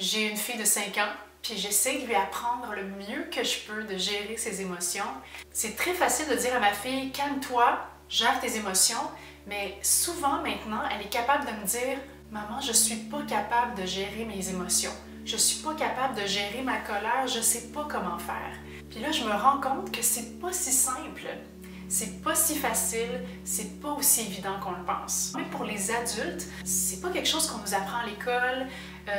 J'ai une fille de 5 ans, puis j'essaie de lui apprendre le mieux que je peux de gérer ses émotions. C'est très facile de dire à ma fille « Calme-toi, gère tes émotions », mais souvent maintenant, elle est capable de me dire « Maman, je suis pas capable de gérer mes émotions. Je suis pas capable de gérer ma colère, je sais pas comment faire. » Puis là, je me rends compte que c'est pas si simple. C'est pas si facile, c'est pas aussi évident qu'on le pense. Même pour les adultes, c'est pas quelque chose qu'on nous apprend à l'école.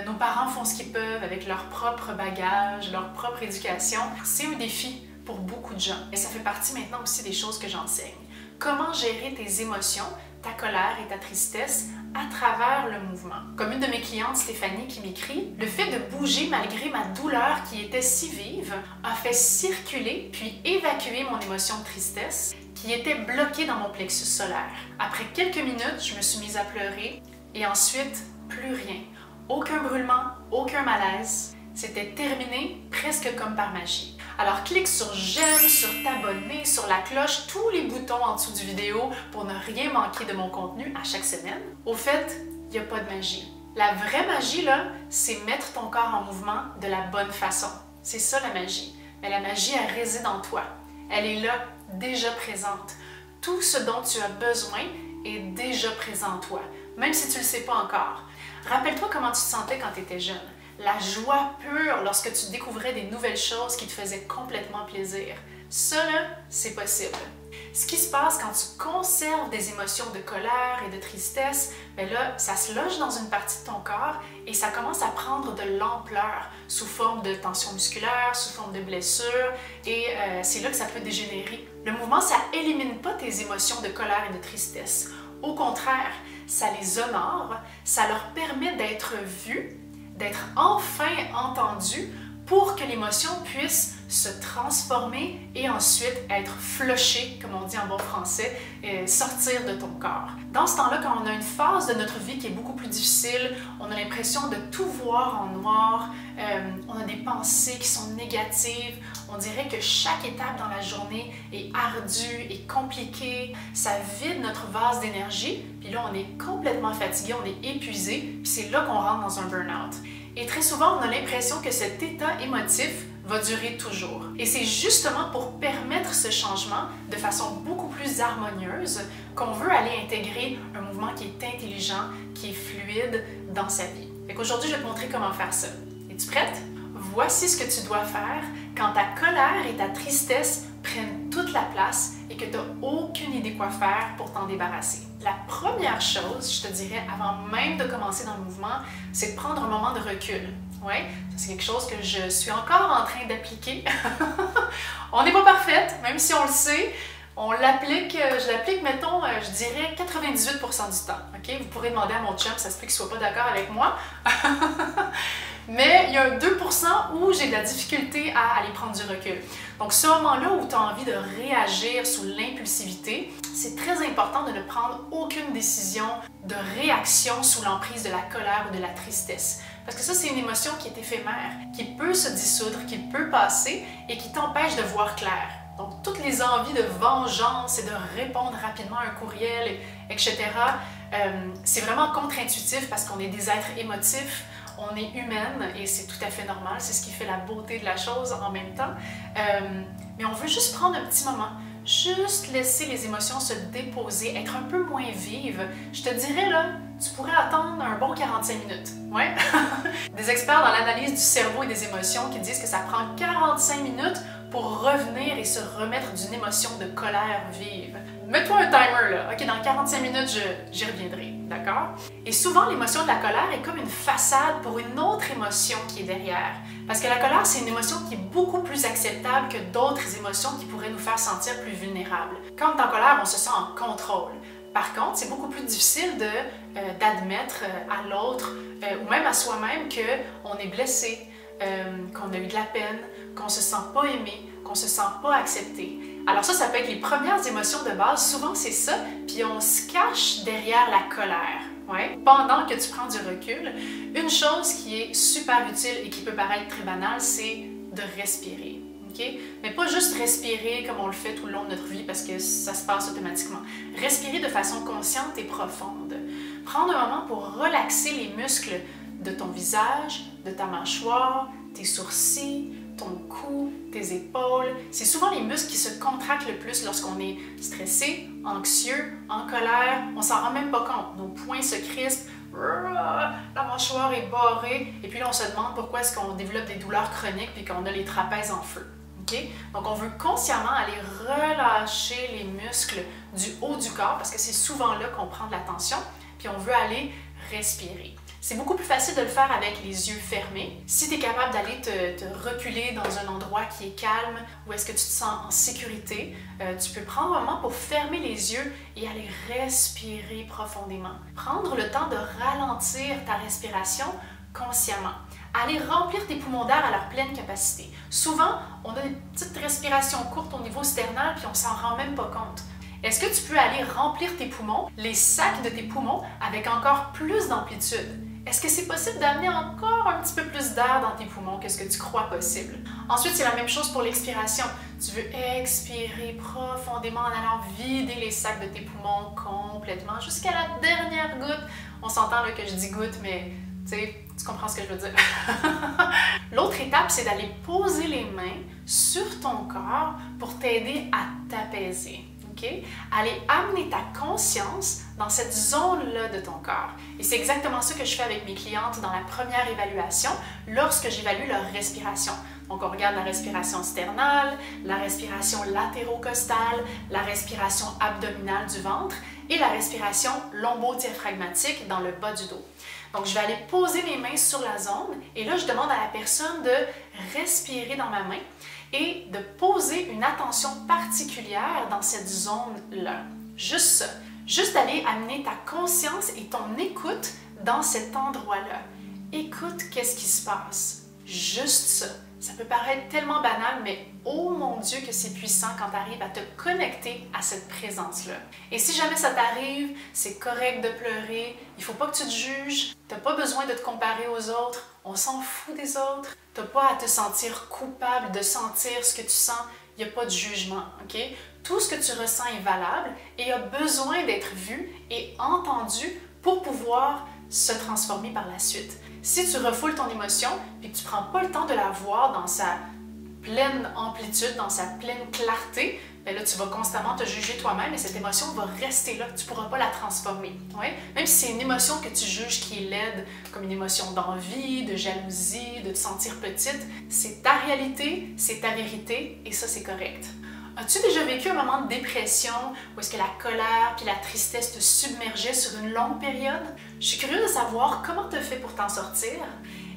Nos parents font ce qu'ils peuvent avec leur propre bagage, leur propre éducation. C'est un défi pour beaucoup de gens. Et ça fait partie maintenant aussi des choses que j'enseigne. Comment gérer tes émotions, ta colère et ta tristesse à travers le mouvement. Comme une de mes clientes, Stéphanie, qui m'écrit, le fait de bouger malgré ma douleur qui était si vive a fait circuler puis évacuer mon émotion de tristesse qui était bloquée dans mon plexus solaire. Après quelques minutes, je me suis mise à pleurer et ensuite, plus rien. Aucun brûlement, aucun malaise. C'était terminé presque comme par magie. Alors clique sur j'aime, sur t'abonner, sur la cloche, tous les boutons en dessous du vidéo pour ne rien manquer de mon contenu à chaque semaine. Au fait, il n'y a pas de magie. La vraie magie, là, c'est mettre ton corps en mouvement de la bonne façon. C'est ça la magie. Mais la magie, elle réside en toi. Elle est là, déjà présente. Tout ce dont tu as besoin est déjà présent en toi, même si tu ne le sais pas encore. Rappelle-toi comment tu te sentais quand tu étais jeune. La joie pure lorsque tu découvrais des nouvelles choses qui te faisaient complètement plaisir. Ça, là, c'est possible. Ce qui se passe quand tu conserves des émotions de colère et de tristesse, bien là, ça se loge dans une partie de ton corps et ça commence à prendre de l'ampleur sous forme de tension musculaire, sous forme de blessures et c'est là que ça peut dégénérer. Le mouvement, ça élimine pas tes émotions de colère et de tristesse. Au contraire, ça les honore, ça leur permet d'être vues, d'être enfin entendu pour que l'émotion puisse se transformer et ensuite être flushée, comme on dit en bon français, sortir de ton corps. Dans ce temps-là, quand on a une phase de notre vie qui est beaucoup plus difficile, on a l'impression de tout voir en noir, on a des pensées qui sont négatives, on dirait que chaque étape dans la journée est ardue et compliquée, ça vide notre vase d'énergie, puis là on est complètement fatigué, on est épuisé, puis c'est là qu'on rentre dans un burn-out. Et très souvent, on a l'impression que cet état émotif va durer toujours. Et c'est justement pour permettre ce changement de façon beaucoup plus harmonieuse qu'on veut aller intégrer un mouvement qui est intelligent, qui est fluide dans sa vie. Fait qu'aujourd'hui, je vais te montrer comment faire ça. Es-tu prête? Voici ce que tu dois faire quand ta colère et ta tristesse prennent toute la place et que tu n'as aucune idée quoi faire pour t'en débarrasser. La première chose, je te dirais, avant même de commencer dans le mouvement, c'est de prendre un moment de recul. Ouais, c'est quelque chose que je suis encore en train d'appliquer. On n'est pas parfaite, même si on le sait. On l'applique, je l'applique, mettons, je dirais 98% du temps. Okay? Vous pourrez demander à mon chum, ça se peut qu'il ne soit pas d'accord avec moi. Mais il y a un 2% où j'ai de la difficulté à aller prendre du recul. Donc, ce moment-là où tu as envie de réagir sous l'impulsivité, c'est très important de ne prendre aucune décision de réaction sous l'emprise de la colère ou de la tristesse. Parce que ça, c'est une émotion qui est éphémère, qui peut se dissoudre, qui peut passer et qui t'empêche de voir clair. Donc, toutes les envies de vengeance et de répondre rapidement à un courriel, etc., c'est vraiment contre-intuitif parce qu'on est des êtres émotifs, on est humaine et c'est tout à fait normal, c'est ce qui fait la beauté de la chose en même temps. Mais on veut juste prendre un petit moment, juste laisser les émotions se déposer, être un peu moins vives. Je te dirais là, tu pourrais attendre un bon 45 minutes. Ouais? Des experts dans l'analyse du cerveau et des émotions qui disent que ça prend 45 minutes pour revenir et se remettre d'une émotion de colère vive. Mets-toi un timer là, ok, dans 45 minutes, j'y reviendrai, d'accord? Et souvent, l'émotion de la colère est comme une façade pour une autre émotion qui est derrière. Parce que la colère, c'est une émotion qui est beaucoup plus acceptable que d'autres émotions qui pourraient nous faire sentir plus vulnérables. Quand on est en colère, on se sent en contrôle. Par contre, c'est beaucoup plus difficile d'admettre à l'autre ou même à soi-même qu'on est blessé, qu'on a eu de la peine, qu'on se sent pas aimé, qu'on se sent pas accepté. Alors ça peut être les premières émotions de base, souvent c'est ça, puis on se cache derrière la colère. Ouais. Pendant que tu prends du recul, une chose qui est super utile et qui peut paraître très banale, c'est de respirer. Okay? Mais pas juste respirer comme on le fait tout le long de notre vie parce que ça se passe automatiquement. Respirer de façon consciente et profonde. Prendre un moment pour relaxer les muscles de ton visage, de ta mâchoire, tes sourcils, ton cou, tes épaules. C'est souvent les muscles qui se contractent le plus lorsqu'on est stressé, anxieux, en colère. On s'en rend même pas compte. Nos poings se crispent, la mâchoire est barrée, et puis là on se demande pourquoi est-ce qu'on développe des douleurs chroniques puis qu'on a les trapèzes en feu. Okay? Donc on veut consciemment aller relâcher les muscles du haut du corps parce que c'est souvent là qu'on prend de la tension, puis on veut aller respirer. C'est beaucoup plus facile de le faire avec les yeux fermés. Si tu es capable d'aller te reculer dans un endroit qui est calme, où est-ce que tu te sens en sécurité, tu peux prendre un moment pour fermer les yeux et aller respirer profondément. Prendre le temps de ralentir ta respiration consciemment. Aller remplir tes poumons d'air à leur pleine capacité. Souvent, on a des petites respirations courtes au niveau sternal puis on s'en rend même pas compte. Est-ce que tu peux aller remplir tes poumons, les sacs de tes poumons, avec encore plus d'amplitude? Est-ce que c'est possible d'amener encore un petit peu plus d'air dans tes poumons que ce que tu crois possible? Ensuite, c'est la même chose pour l'expiration. Tu veux expirer profondément en allant vider les sacs de tes poumons complètement jusqu'à la dernière goutte. On s'entend là que je dis goutte, mais tu comprends ce que je veux dire. L'autre étape, c'est d'aller poser les mains sur ton corps pour t'aider à t'apaiser. Okay? Aller amener ta conscience dans cette zone-là de ton corps. Et c'est exactement ça que je fais avec mes clientes dans la première évaluation lorsque j'évalue leur respiration. Donc on regarde la respiration sternale, la respiration latérocostale, la respiration abdominale du ventre et la respiration lombo-diaphragmatique dans le bas du dos. Donc je vais aller poser mes mains sur la zone et là je demande à la personne de respirer dans ma main et de poser une attention particulière dans cette zone-là. Juste ça. Juste d'aller amener ta conscience et ton écoute dans cet endroit-là. Écoute qu'est-ce qui se passe. Juste ça. Ça peut paraître tellement banal, mais oh mon Dieu que c'est puissant quand tu arrives à te connecter à cette présence-là. Et si jamais ça t'arrive, c'est correct de pleurer, il ne faut pas que tu te juges, tu n'as pas besoin de te comparer aux autres, on s'en fout des autres, tu n'as pas à te sentir coupable de sentir ce que tu sens, il n'y a pas de jugement, ok? Tout ce que tu ressens est valable et a besoin d'être vu et entendu pour pouvoir se transformer par la suite. Si tu refoules ton émotion et que tu ne prends pas le temps de la voir dans sa pleine amplitude, dans sa pleine clarté, bien là, tu vas constamment te juger toi-même et cette émotion va rester là. Tu ne pourras pas la transformer. Ouais? Même si c'est une émotion que tu juges qui est laide, comme une émotion d'envie, de jalousie, de te sentir petite, c'est ta réalité, c'est ta vérité et ça, c'est correct. As-tu déjà vécu un moment de dépression où est-ce que la colère puis la tristesse te submergeaient sur une longue période? Je suis curieuse de savoir comment tu as fait pour t'en sortir.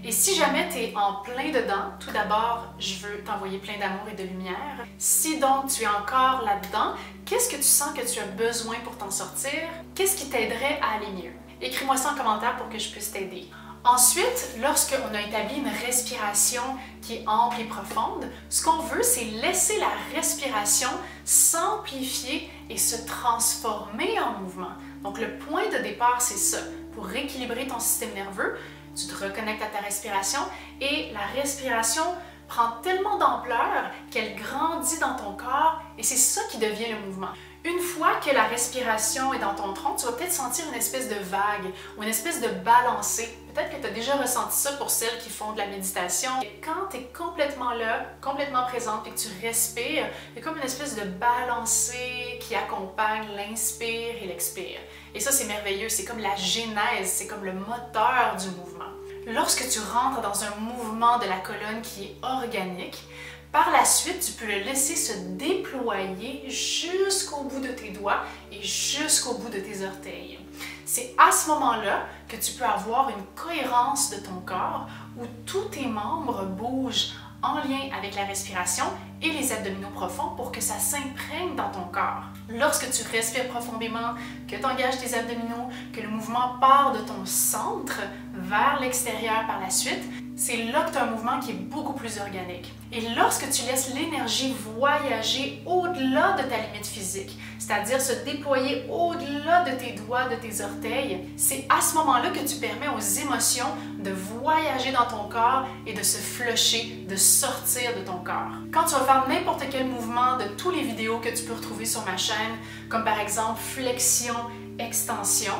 Et si jamais tu es en plein dedans, tout d'abord, je veux t'envoyer plein d'amour et de lumière. Si donc tu es encore là-dedans, qu'est-ce que tu sens que tu as besoin pour t'en sortir? Qu'est-ce qui t'aiderait à aller mieux? Écris-moi ça en commentaire pour que je puisse t'aider. Ensuite, lorsqu'on a établi une respiration qui est ample et profonde, ce qu'on veut, c'est laisser la respiration s'amplifier et se transformer en mouvement. Donc, le point de départ, c'est ça. Pour rééquilibrer ton système nerveux, tu te reconnectes à ta respiration et la respiration prend tellement d'ampleur qu'elle grandit dans ton corps et c'est ça qui devient le mouvement. Une fois que la respiration est dans ton tronc, tu vas peut-être sentir une espèce de vague ou une espèce de balancée. Peut-être que tu as déjà ressenti ça pour celles qui font de la méditation. Et quand tu es complètement là, complètement présente et que tu respires, il y a comme une espèce de balancée qui accompagne l'inspire et l'expire. Et ça, c'est merveilleux. C'est comme la genèse, c'est comme le moteur du mouvement. Lorsque tu rentres dans un mouvement de la colonne qui est organique, par la suite, tu peux le laisser se déployer jusqu'au bout de tes doigts et jusqu'au bout de tes orteils. C'est à ce moment-là que tu peux avoir une cohérence de ton corps où tous tes membres bougent en lien avec la respiration et les abdominaux profonds pour que ça s'imprègne dans ton corps. Lorsque tu respires profondément, que tu engages tes abdominaux, que le mouvement part de ton centre vers l'extérieur par la suite, c'est là que tu as un mouvement qui est beaucoup plus organique. Et lorsque tu laisses l'énergie voyager au-delà de ta limite physique, c'est-à-dire se déployer au-delà de tes doigts, de tes orteils, c'est à ce moment-là que tu permets aux émotions de voyager dans ton corps et de se flusher, de sortir de ton corps. Quand tu vas faire n'importe quel mouvement de tous les vidéos que tu peux retrouver sur ma chaîne, comme par exemple flexion, extension,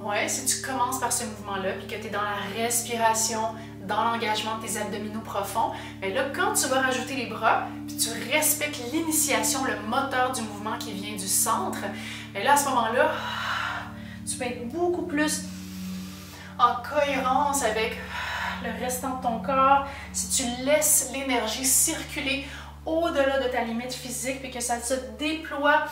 Ouais, si tu commences par ce mouvement-là, puis que tu es dans la respiration, dans l'engagement de tes abdominaux profonds, mais là, quand tu vas rajouter les bras, puis tu respectes l'initiation, le moteur du mouvement qui vient du centre, et là, à ce moment-là, tu peux être beaucoup plus en cohérence avec le restant de ton corps. Si tu laisses l'énergie circuler au-delà de ta limite physique, puis que ça se déploie,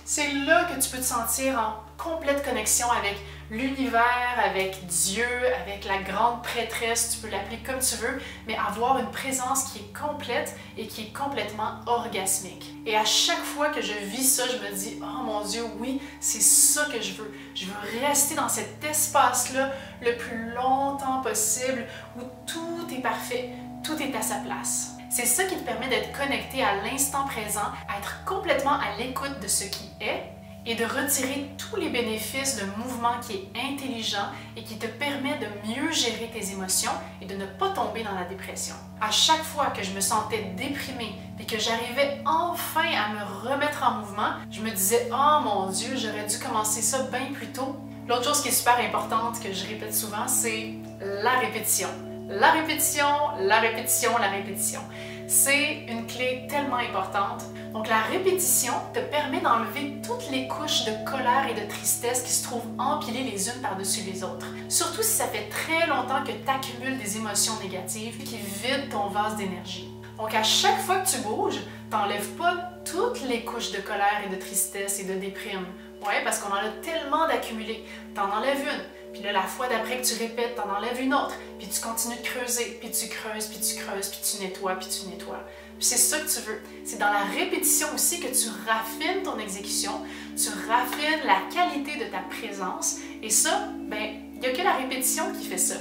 c'est là que tu peux te sentir en complète connexion avec l'univers, avec Dieu, avec la grande prêtresse, tu peux l'appeler comme tu veux, mais avoir une présence qui est complète et qui est complètement orgasmique. Et à chaque fois que je vis ça, je me dis « Oh mon Dieu, oui, c'est ça que je veux. Je veux rester dans cet espace-là le plus longtemps possible où tout est parfait, tout est à sa place. » C'est ça qui te permet d'être connecté à l'instant présent, à être complètement à l'écoute de ce qui est et de retirer tous les bénéfices d'un mouvement qui est intelligent et qui te permet de mieux gérer tes émotions et de ne pas tomber dans la dépression. À chaque fois que je me sentais déprimée et que j'arrivais enfin à me remettre en mouvement, je me disais « Oh mon Dieu, j'aurais dû commencer ça bien plus tôt. » L'autre chose qui est super importante, que je répète souvent, c'est la répétition. La répétition, la répétition, la répétition. C'est une clé tellement importante. Donc la répétition te permet d'enlever toutes les couches de colère et de tristesse qui se trouvent empilées les unes par-dessus les autres. Surtout si ça fait très longtemps que tu accumules des émotions négatives qui vident ton vase d'énergie. Donc à chaque fois que tu bouges, t'enlèves pas toutes les couches de colère et de tristesse et de déprime. Ouais, parce qu'on en a tellement d'accumulés. T'en enlèves une. Puis là, la fois d'après que tu répètes, t'en enlèves une autre, puis tu continues de creuser, puis tu creuses, puis tu creuses, puis tu nettoies, puis tu nettoies. Puis c'est ça que tu veux. C'est dans la répétition aussi que tu raffines ton exécution, tu raffines la qualité de ta présence, et ça, ben, il n'y a que la répétition qui fait ça.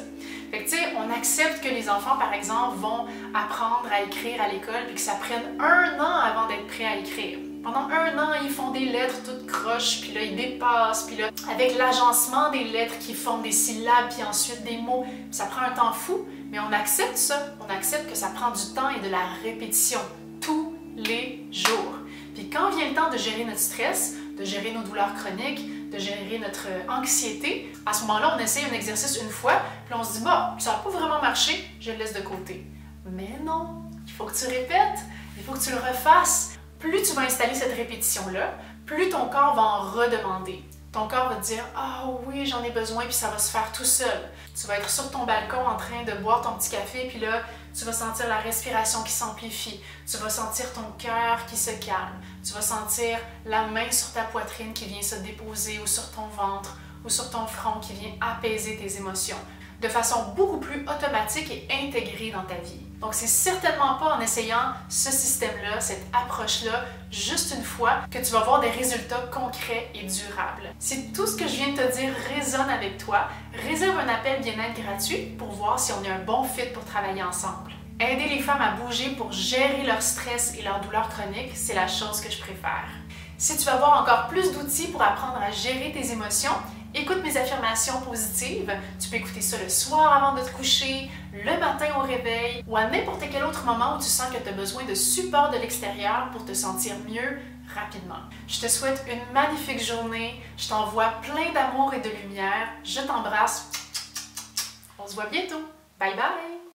Fait que tu sais, on accepte que les enfants, par exemple, vont apprendre à écrire à l'école, puis que ça prenne 1 an avant d'être prêt à écrire. Pendant 1 an, ils font des lettres toutes croches, puis là, ils dépassent, puis là, avec l'agencement des lettres qui forment des syllabes, puis ensuite des mots, ça prend un temps fou, mais on accepte ça. On accepte que ça prend du temps et de la répétition, tous les jours. Puis quand vient le temps de gérer notre stress, de gérer nos douleurs chroniques, de gérer notre anxiété, à ce moment-là, on essaye un exercice une fois, puis on se dit « Bah, ça n'a pas vraiment marché, je le laisse de côté. » Mais non, il faut que tu répètes, il faut que tu le refasses. Plus tu vas installer cette répétition-là, plus ton corps va en redemander. Ton corps va te dire « Ah oui, j'en ai besoin » puis ça va se faire tout seul. Tu vas être sur ton balcon en train de boire ton petit café puis là, tu vas sentir la respiration qui s'amplifie. Tu vas sentir ton cœur qui se calme. Tu vas sentir la main sur ta poitrine qui vient se déposer ou sur ton ventre ou sur ton front qui vient apaiser tes émotions de façon beaucoup plus automatique et intégrée dans ta vie. Donc, c'est certainement pas en essayant ce système-là, cette approche-là, juste une fois, que tu vas voir des résultats concrets et durables. Si tout ce que je viens de te dire résonne avec toi, réserve un appel bien-être gratuit pour voir si on est un bon fit pour travailler ensemble. Aider les femmes à bouger pour gérer leur stress et leur douleur chronique, c'est la chose que je préfère. Si tu veux avoir encore plus d'outils pour apprendre à gérer tes émotions, écoute mes affirmations positives. Tu peux écouter ça le soir avant de te coucher, le matin au réveil ou à n'importe quel autre moment où tu sens que tu as besoin de support de l'extérieur pour te sentir mieux rapidement. Je te souhaite une magnifique journée. Je t'envoie plein d'amour et de lumière. Je t'embrasse. On se voit bientôt. Bye bye!